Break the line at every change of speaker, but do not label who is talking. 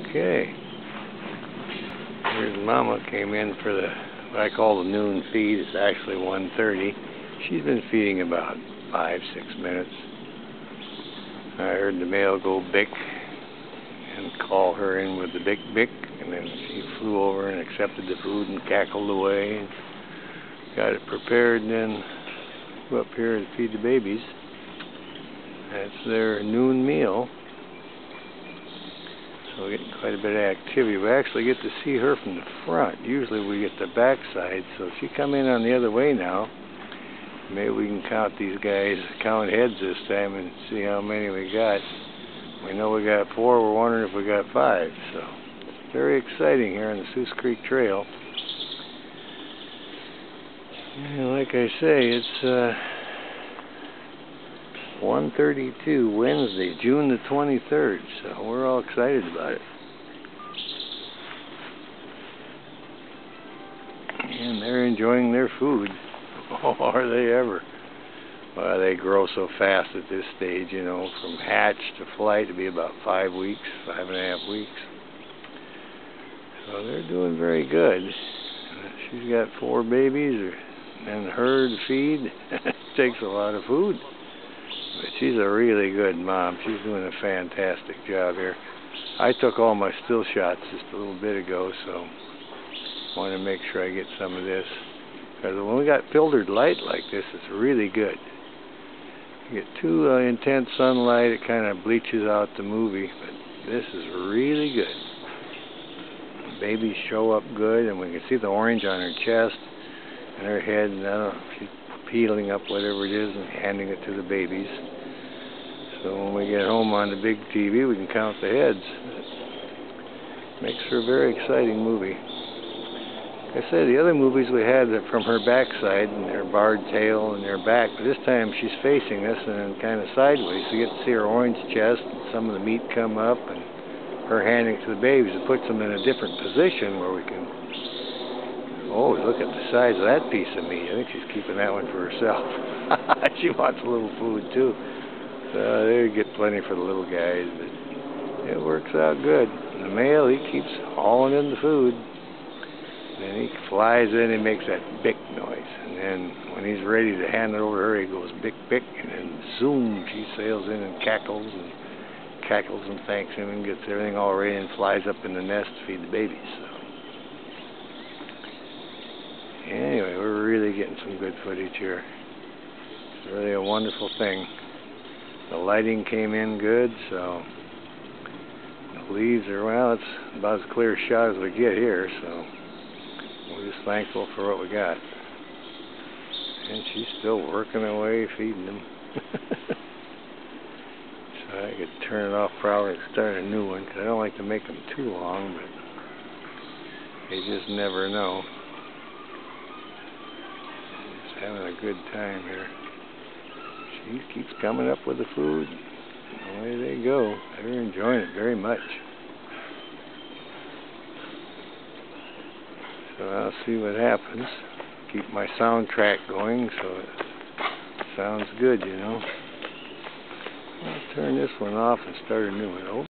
Okay. Here's Mama came in for what I call the noon feed. It's actually 1:30. She's been feeding about 5-6 minutes. I heard the male go bick and call her in with the bick bick, and then she flew over and accepted the food and cackled away and got it prepared, and then go up here and feed the babies. That's their noon meal. So we're getting quite a bit of activity. We actually get to see her from the front. Usually we get the back side. So if she come in on the other way now, maybe we can count these guys, count heads this time and see how many we got. We know we got 4. We're wondering if we got 5. So it's very exciting here on the Soos Creek Trail. And like I say, it's 1:32 Wednesday, June the 23rd, so we're all excited about it. And they're enjoying their food. Oh, are they ever? Well, they grow so fast at this stage, you know, from hatch to flight to be about 5 weeks, 5.5 weeks. So they're doing very good. She's got 4 babies, and her to feed takes a lot of food. But she's a really good mom. She's doing a fantastic job here. I took all my still shots just a little bit ago, so I want to make sure I get some of this. Because when we got filtered light like this, it's really good. You get too intense sunlight, it kind of bleaches out the movie, but this is really good. The babies show up good, and we can see the orange on her chest and her head, and I don't know, she's peeling up whatever it is and handing it to the babies. So when we get home on the big TV, we can count the heads. It makes for a very exciting movie. Like I said, the other movies we had from her backside and their barred tail and their back, but this time she's facing us and kind of sideways, so you get to see her orange chest and some of the meat come up, and her handing it to the babies. It puts them in a different position where we can. Oh, look at the size of that piece of meat. I think she's keeping that one for herself. She wants a little food, too. So they get plenty for the little guys, but it works out good. And the male, he keeps hauling in the food. And he flies in and makes that bick noise. And then when he's ready to hand it over to her, he goes bick, bick. And then zoom, she sails in and cackles and thanks him and gets everything all ready and flies up in the nest to feed the babies. So. Anyway, we're really getting some good footage here. It's really a wonderful thing. The lighting came in good, so the leaves are, well, it's about as clear a shot as we get here, so we're just thankful for what we got. And she's still working away, feeding them. So I could turn it off probably and start a new one, because I don't like to make them too long, but you just never know. Having a good time here. She keeps coming up with the food. Away they go. They're enjoying it very much. So I'll see what happens. Keep my soundtrack going so it sounds good, you know. I'll turn this one off and start a new one. Oh,